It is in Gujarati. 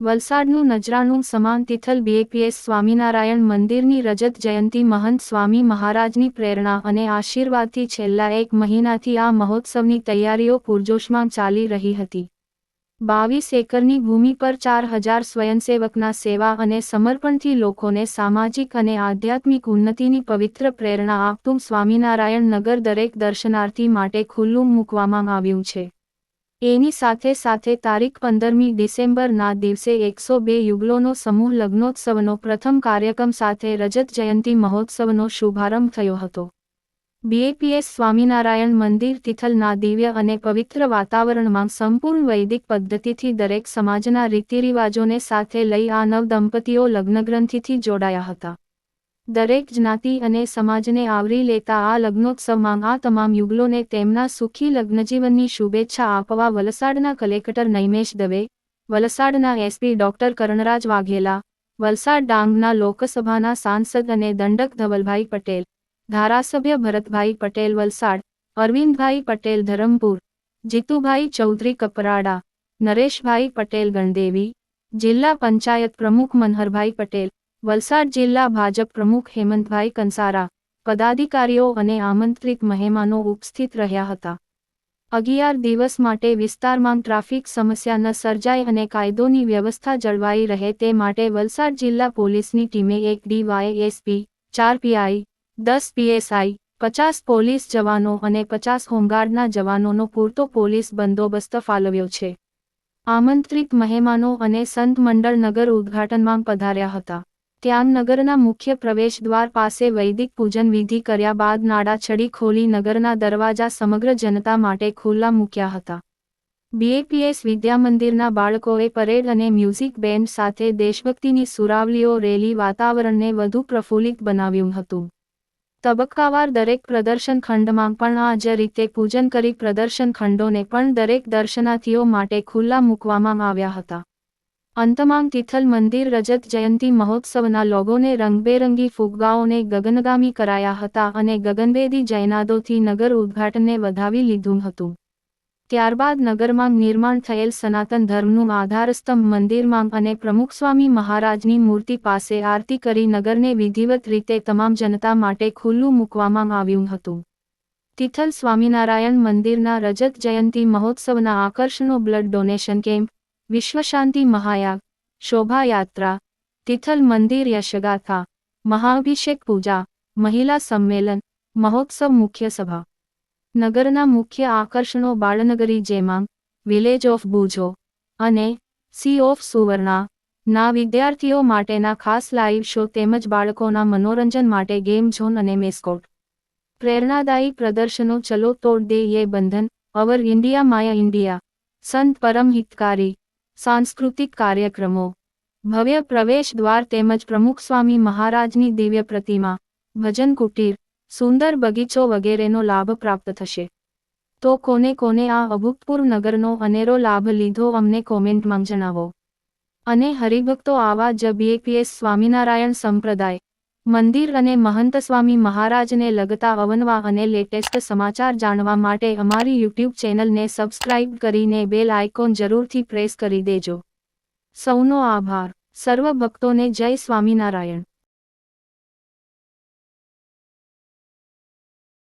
વલસાડનું નજરાણું સમાન તિથલ બીએપીએસ સ્વામિનારાયણ મંદિરની રજત જયંતી મહંત સ્વામી મહારાજની પ્રેરણા અને આશીર્વાદથી છેલ્લા 1 મહિનાથી આ મહોત્સવની તૈયારીઓ પૂરજોશમાં ચાલી રહી હતી। 22 એકરની ભૂમિ પર 4000 સ્વયંસેવકના સેવા અને સમર્પણથી લોકોને સામાજિક અને આધ્યાત્મિક ઉન્નતિની પવિત્ર પ્રેરણા આપતું સ્વામિનારાયણ નગર દરેક દર્શનાર્થી માટે ખુલ્લું મૂકવામાં આવ્યું છે। એની સાથે સાથે તારીખ 15મી ડિસેમ્બરના દિવસે 102 યુગલોનો સમૂહ લગ્નોત્સવનો પ્રથમ કાર્યક્રમ સાથે રજત જયંતી મહોત્સવનો શુભારંભ થયો હતો। બીએપીએસ સ્વામિનારાયણ મંદિર તિથલના દિવ્ય અને પવિત્ર વાતાવરણમાં સંપૂર્ણ વૈદિક પદ્ધતિથી દરેક સમાજના રીતિરિવાજોને સાથે લઈ આ નવ દંપતીઓ લગ્નગ્રંથિથી જોડાયા હતા। દરેક જ્ઞાતિ અને સમાજને આવરી લેતા આ લગ્નોત્સવમાં આ તમામ યુગલોને તેમના સુખી લગ્નજીવનની શુભેચ્છા આપવા વલસાડના કલેક્ટર નૈમેશ દવે, વલસાડના એસપી ડોક્ટર કરણરાજ વાઘેલા, વલસાડ ડાંગના લોકસભાના સાંસદ અને દંડક ધવલભાઈ પટેલ, ધારાસભ્ય ભરતભાઈ પટેલ વલસાડ, અરવિંદભાઈ પટેલ ધરમપુર, જીતુભાઈ ચૌધરી કપરાડા, નરેશભાઈ પટેલ ગણદેવી, જિલ્લા પંચાયત પ્રમુખ મનહરભાઈ પટેલ, વલસાડ જિલ્લા ભાજપ પ્રમુખ હેમંતભાઈ કંસારા, પદાધિકારીઓ અને આમંત્રિત મહેમાનો ઉપસ્થિત રહ્યા હતા। 11 દિવસ માટે વિસ્તારમાં ટ્રાફિક સમસ્યા ન સર્જાય અને કાયદોની વ્યવસ્થા જળવાઈ રહે તે માટે વલસાડ જિલ્લા પોલીસની ટીમે 1 ડીવાયએસપી, 4 પીઆઈ, 10 પીએસઆઈ, 50 પોલીસ જવાનો અને 50 હોમગાર્ડના જવાનોનો પૂરતો પોલીસ બંદોબસ્ત ફાળવ્યો છે। આમંત્રિત મહેમાનો અને સંત મંડળ નગર ઉદ્ઘાટનમાં પધાર્યા હતા। ત્યાં નગરના મુખ્ય પ્રવેશદ્વાર પાસે વૈદિક પૂજન વિધિ કર્યા બાદ નાડા છડી ખોલી નગરના દરવાજા સમગ્ર જનતા માટે ખુલ્લા મૂક્યા હતા। બીએપીએસ વિદ્યામંદિરના બાળકોએ પરેડ અને મ્યુઝિક બેન્ડ સાથે દેશભક્તિની સુરાવલીઓ રેલી વાતાવરણને વધુ પ્રફુલ્લિત બનાવ્યું હતું। તબક્કાવાર દરેક પ્રદર્શન ખંડમાં પણ આ જ રીતે પૂજન કરી પ્રદર્શન ખંડોને પણ દરેક દર્શનાર્થીઓ માટે ખુલ્લા મૂકવામાં આવ્યા હતા। અંતમાં તિથલ મંદિર રજત જયંતી મહોત્સવના લોગોને રંગબેરંગી ફુગ્ગાઓને ગગનગામી કરાયા હતા અને ગગનભેદી જયનાદોથી નગર ઉદ્ઘાટનને વધાવી લીધું હતું। ત્યારબાદ નગરમાં નિર્માણ થયેલ સનાતન ધર્મનું આધારસ્તંભ મંદિરમાં અને પ્રમુખ સ્વામી મહારાજની મૂર્તિ પાસે આરતી કરી નગરને વિધિવત રીતે તમામ જનતા માટે ખુલ્લું મૂકવામાં આવ્યું હતું। તિથલ સ્વામિનારાયણ મંદિરના રજત જયંતી મહોત્સવના આકર્ષણો બ્લડ ડોનેશન કેમ્પ, વિશ્વશાંતિ મહાયાગ, શોભાયાત્રા, તિથલ મંદિર યશગાથા, મહાઅભિષેક પૂજા, મહિલા સંમેલન, મહોત્સવ મુખ્ય સભા। નગરના મુખ્ય આકર્ષણો બાળનગરી જેમાંગ, વિલેજ ઓફ બુજો અને સી ઓફ સુવર્ણા ના વિદ્યાર્થીઓ માટેના ખાસ લાઇવ શો તેમજ બાળકોના મનોરંજન માટે ગેમ ઝોન અને મેસ્કોટ। પ્રેરણાદાયી પ્રદર્શનો ચલો તોડ દે યે બંધન, અવર ઇન્ડિયા માય ઇન્ડિયા, સંત પરમ હિતકારી, सांस्कृतिक कार्यक्रमों, भव्य प्रवेश द्वार तेमज प्रमुख स्वामी महाराजनी दिव्य प्रतिमा, भजन कुटीर, सुंदर बगीचो वगैरेनो लाभ प्राप्त थशे। तो कोने कोने आ अभूतपूर्व नगरनो अनेरो लाभ लीधो अमने कोमेंटमां जणावो। अने हरिभक्तो आवा ज बीएपीएस स्वामीनारायण संप्रदाय मंदिर अने महंत स्वामी महाराजने लगता अवनवा अने लेटेस्ट समाचार जाणवा माटे अमारी यूट्यूब चेनल ने सब्सक्राइब करीने बेल आइकॉन जरूरथी प्रेस करी देजो। सौनो आभार। सर्व भक्तों ने जय स्वामीनारायण।